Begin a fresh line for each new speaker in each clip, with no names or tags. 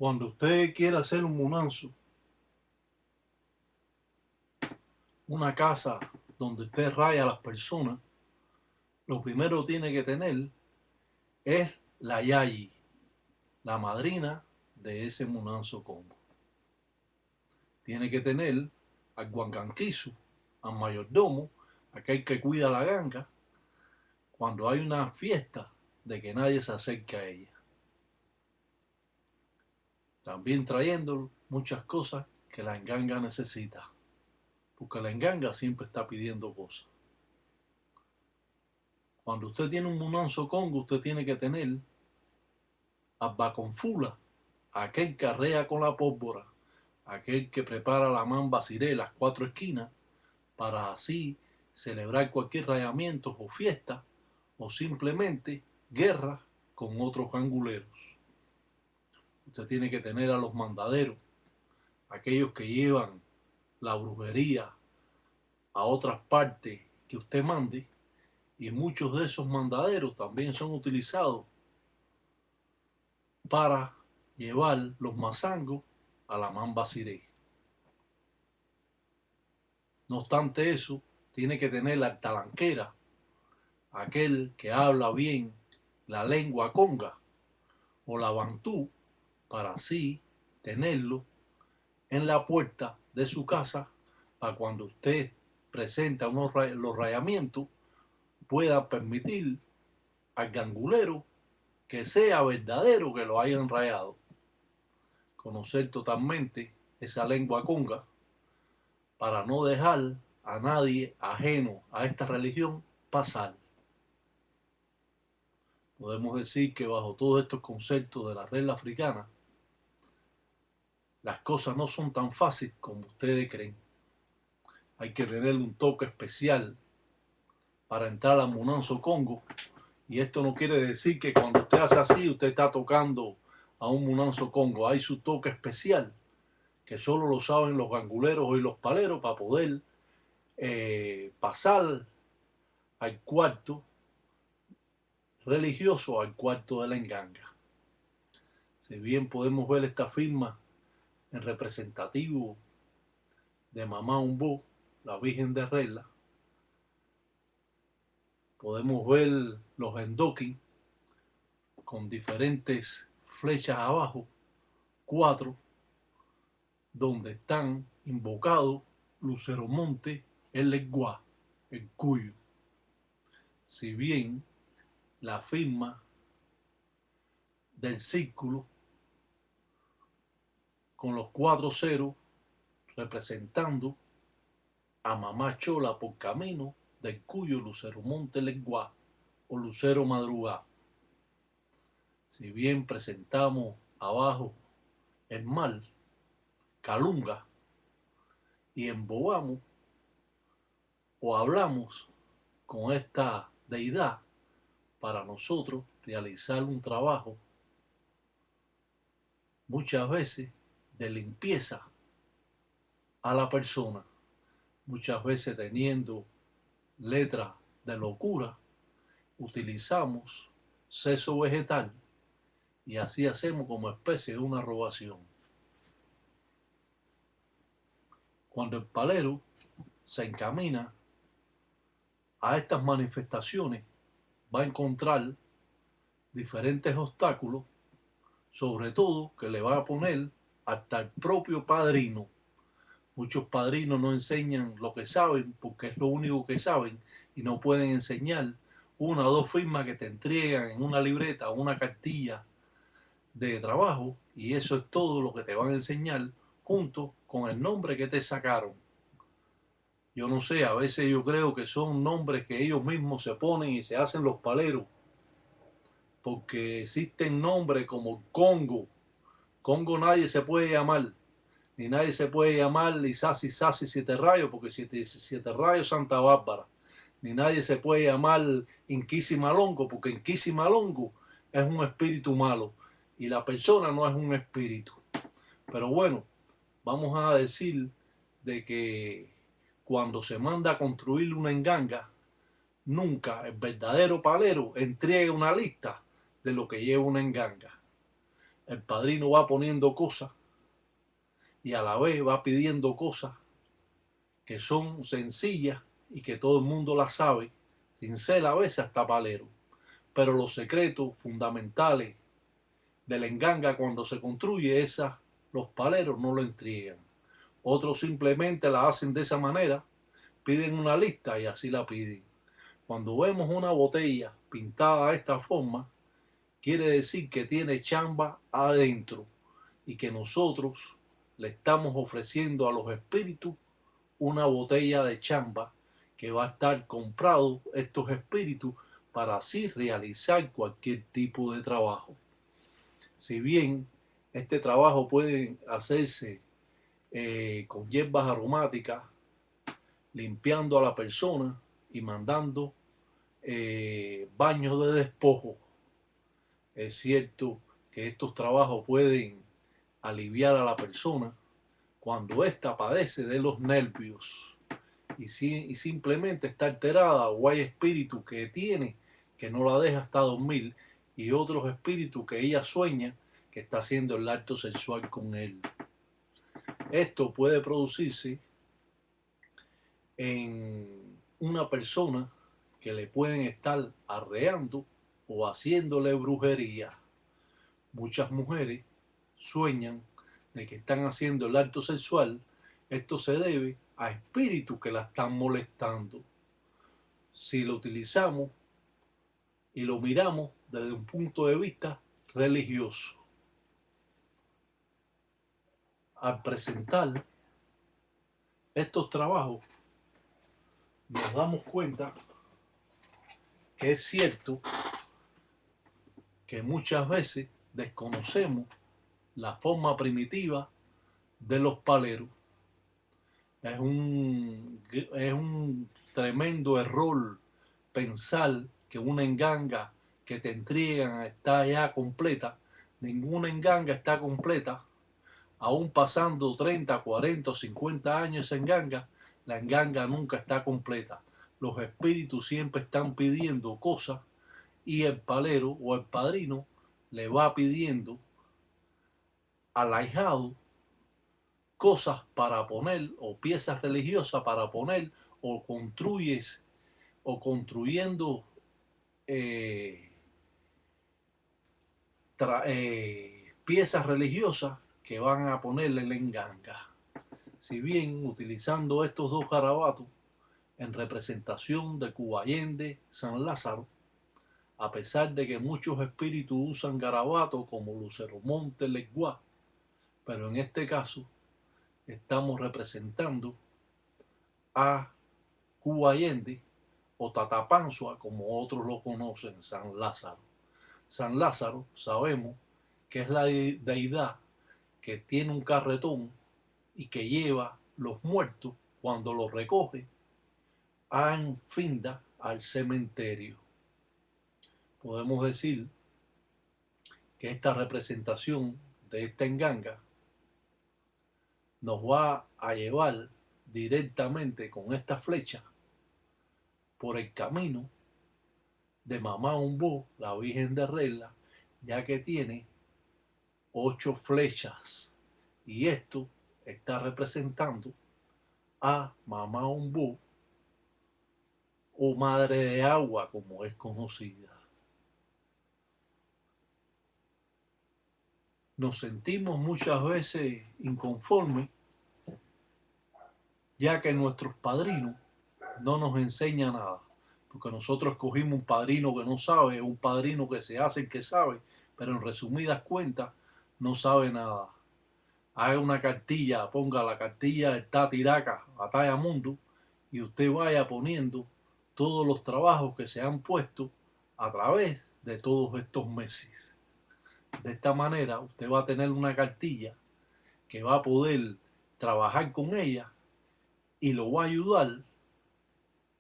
Cuando usted quiera hacer un munanzo, una casa donde usted raya a las personas, lo primero que tiene que tener es la yayi, la madrina de ese munanzo combo. Tiene que tener al guanganquisu, al mayordomo, aquel que cuida la ganga, cuando hay una fiesta de que nadie se acerque a ella. También trayendo muchas cosas que la enganga necesita, porque la enganga siempre está pidiendo cosas. Cuando usted tiene un munanzo congo, usted tiene que tener al baconfula, aquel que arrea con la pólvora, aquel que prepara la mamba ciré, las 4 esquinas, para así celebrar cualquier rayamiento o fiesta, o simplemente guerra con otros ganguleros. Usted tiene que tener a los mandaderos, aquellos que llevan la brujería a otras partes que usted mande, y muchos de esos mandaderos también son utilizados para llevar los mazangos a la mamba ciré. No obstante eso, tiene que tener la talanquera, aquel que habla bien la lengua conga o la bantú, para así tenerlo en la puerta de su casa, para cuando usted presenta los rayamientos, pueda permitir al gangulero que sea verdadero que lo hayan rayado. Conocer totalmente esa lengua conga para no dejar a nadie ajeno a esta religión pasar. Podemos decir que bajo todos estos conceptos de la regla africana, las cosas no son tan fáciles como ustedes creen. Hay que tener un toque especial para entrar al munanzo congo, y esto no quiere decir que cuando usted hace así, usted está tocando a un munanzo congo. Hay su toque especial que solo lo saben los ganguleros y los paleros para poder pasar al cuarto religioso, al cuarto de la enganga. Si bien podemos ver esta firma en representativo de Mamá Umbo, la Virgen de Regla, podemos ver los endoquín con diferentes flechas abajo, 4, donde están invocados Lucero Monte, el Leguá, el Cuyo. Si bien la firma del círculo con los 4 ceros representando a Mamá Chola por camino del Cuyo, Lucero Monte, Leguá o Lucero Madrugá. Si bien presentamos abajo el mal, Calunga, y embobamos o hablamos con esta deidad para nosotros realizar un trabajo muchas veces de limpieza a la persona, muchas veces teniendo letras de locura, utilizamos seso vegetal y así hacemos como especie de una robación. Cuando el palero se encamina a estas manifestaciones, va a encontrar diferentes obstáculos, sobre todo que le va a poner hasta el propio padrino. Muchos padrinos no enseñan lo que saben porque es lo único que saben y no pueden enseñar una o dos firmas que te entregan en una libreta o una cartilla de trabajo, y eso es todo lo que te van a enseñar junto con el nombre que te sacaron. Yo no sé, a veces yo creo que son nombres que ellos mismos se ponen y se hacen los paleros, porque existen nombres como Congo. Congo nadie se puede llamar, ni nadie se puede llamar Isasi Sasi Siete Rayos, porque siete Rayos Santa Bárbara. Ni nadie se puede llamar Inquisi Malongo, porque Inquisi Malongo es un espíritu malo y la persona no es un espíritu. Pero bueno, vamos a decir de que cuando se manda a construir una enganga, nunca el verdadero palero entrega una lista de lo que lleva una enganga. el padrino va poniendo cosas y a la vez va pidiendo cosas que son sencillas y que todo el mundo las sabe, sin ser a veces hasta palero. Pero los secretos fundamentales de la enganga cuando se construye esa, los paleros no lo entregan. Otros simplemente la hacen de esa manera, piden una lista y así la piden. Cuando vemos una botella pintada de esta forma, quiere decir que tiene chamba adentro y que nosotros le estamos ofreciendo a los espíritus una botella de chamba que va a estar comprado estos espíritus para así realizar cualquier tipo de trabajo. Si bien este trabajo puede hacerse con hierbas aromáticas, limpiando a la persona y mandando baños de despojo, es cierto que estos trabajos pueden aliviar a la persona cuando ésta padece de los nervios y simplemente está alterada, o hay espíritu que tiene que no la deja hasta dormir y otros espíritus que ella sueña que está haciendo el acto sexual con él. Esto puede producirse en una persona que le pueden estar arreando o haciéndole brujería. Muchas mujeres sueñan de que están haciendo el acto sexual. Esto se debe a espíritus que la están molestando. Si lo utilizamos y lo miramos desde un punto de vista religioso, al presentar estos trabajos nos damos cuenta que es cierto que muchas veces desconocemos la forma primitiva de los paleros. Es un tremendo error pensar que una enganga que te entregan está ya completa. Ninguna enganga está completa. Aún pasando 30, 40 o 50 años en enganga, la enganga nunca está completa. Los espíritus siempre están pidiendo cosas y el palero o el padrino le va pidiendo al ahijado cosas para poner o piezas religiosas para poner o construyes o construyendo piezas religiosas que van a ponerle en enganga. Si bien utilizando estos dos garabatos en representación de Cuba Allende, San Lázaro, a pesar de que muchos espíritus usan garabatos como Lucero Monte, Leguá, pero en este caso estamos representando a Cuba Allende o Tatapanzua, como otros lo conocen, San Lázaro. San Lázaro sabemos que es la deidad que tiene un carretón y que lleva los muertos cuando los recoge en finda al cementerio. Podemos decir que esta representación de esta enganga nos va a llevar directamente con esta flecha por el camino de Mamá Umbó, la Virgen de Regla, ya que tiene 8 flechas y esto está representando a Mamá Umbó o Madre de Agua, como es conocida. Nos sentimos muchas veces inconformes, ya que nuestros padrinos no nos enseñan nada, porque nosotros escogimos un padrino que no sabe, un padrino que se hace el que sabe, pero en resumidas cuentas no sabe nada. Haga una cartilla, ponga la cartilla de Tatiraca, Batalla Mundo, y usted vaya poniendo todos los trabajos que se han puesto a través de todos estos meses. De esta manera usted va a tener una cartilla que va a poder trabajar con ella y lo va a ayudar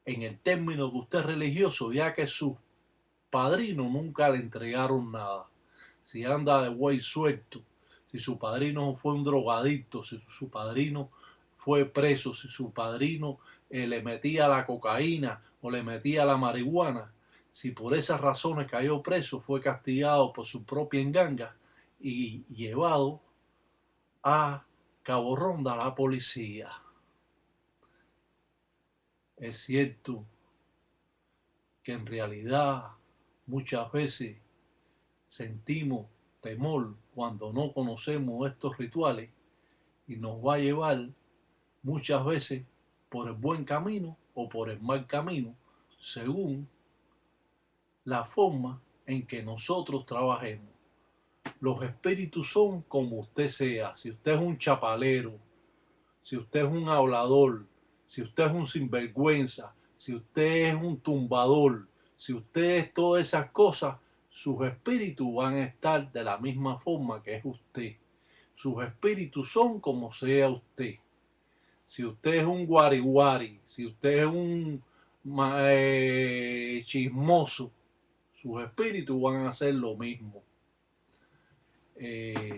en el término que usted es religioso, ya que sus padrinos nunca le entregaron nada. Si anda de güey suelto, si su padrino fue un drogadicto, si su padrino fue preso, si su padrino le metía la cocaína o le metía la marihuana, si por esas razones cayó preso, fue castigado por su propia enganga y llevado a Cabo Ronda a la policía. Es cierto que en realidad muchas veces sentimos temor cuando no conocemos estos rituales y nos va a llevar muchas veces por el buen camino o por el mal camino, según la forma en que nosotros trabajemos. Los espíritus son como usted sea. Si usted es un chapalero, si usted es un hablador, si usted es un sinvergüenza, si usted es un tumbador, si usted es todas esas cosas, sus espíritus van a estar de la misma forma que es usted. Sus espíritus son como sea usted. Si usted es un guariguari, si usted es un chismoso, sus espíritus van a hacer lo mismo.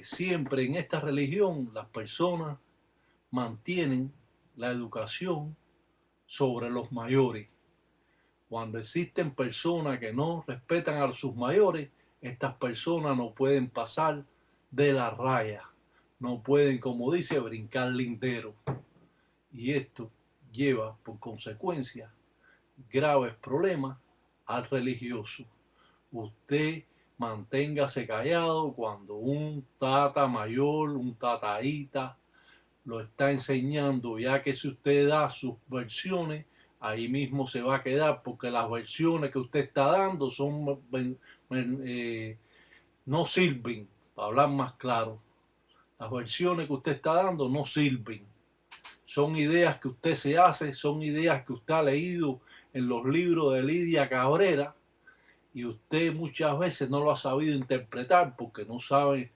Siempre en esta religión las personas mantienen la educación sobre los mayores. Cuando existen personas que no respetan a sus mayores, estas personas no pueden pasar de la raya, no pueden, como dice, brincar lindero. Y esto lleva por consecuencia graves problemas al religioso. Usted manténgase callado cuando un tata mayor, un tataíta, lo está enseñando, ya que si usted da sus versiones, ahí mismo se va a quedar, porque las versiones que usted está dando son no sirven, para hablar más claro. Las versiones que usted está dando no sirven. Son ideas que usted se hace, son ideas que usted ha leído en los libros de Lidia Cabrera y usted muchas veces no lo ha sabido interpretar porque no sabe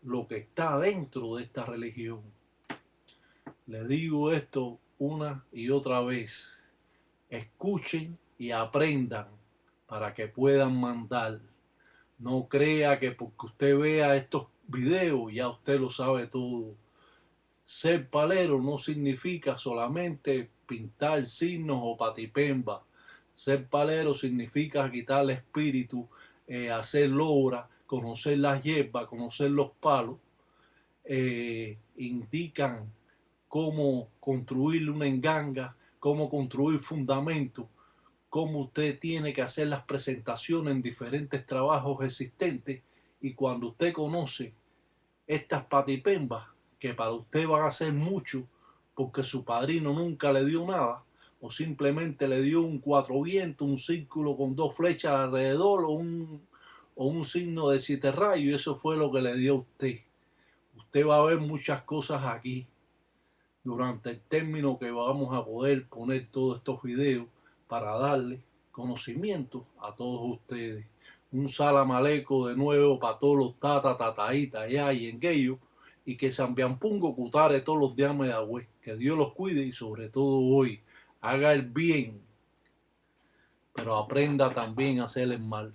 lo que está dentro de esta religión. Le digo esto una y otra vez. Escuchen y aprendan para que puedan mandar. No crea que porque usted vea estos videos ya usted lo sabe todo. Ser palero no significa solamente pintar signos o patipemba. Ser palero significa quitar el espíritu, hacer obra, conocer las hierbas, conocer los palos. Indican cómo construir una enganga, cómo construir fundamentos, cómo usted tiene que hacer las presentaciones en diferentes trabajos existentes. Y cuando usted conoce estas patipembas, que para usted van a ser mucho porque su padrino nunca le dio nada, o simplemente le dio un cuatro vientos, un círculo con dos flechas alrededor, o un signo de 7 rayos, y eso fue lo que le dio a usted. Usted va a ver muchas cosas aquí durante el término que vamos a poder poner todos estos videos para darle conocimiento a todos ustedes. Un salam aleikum de nuevo para todos los tataitas allá y en aquello, y que San Biampungo cutare todos los días de agüe. Que Dios los cuide y sobre todo hoy haga el bien, pero aprenda también a hacer el mal.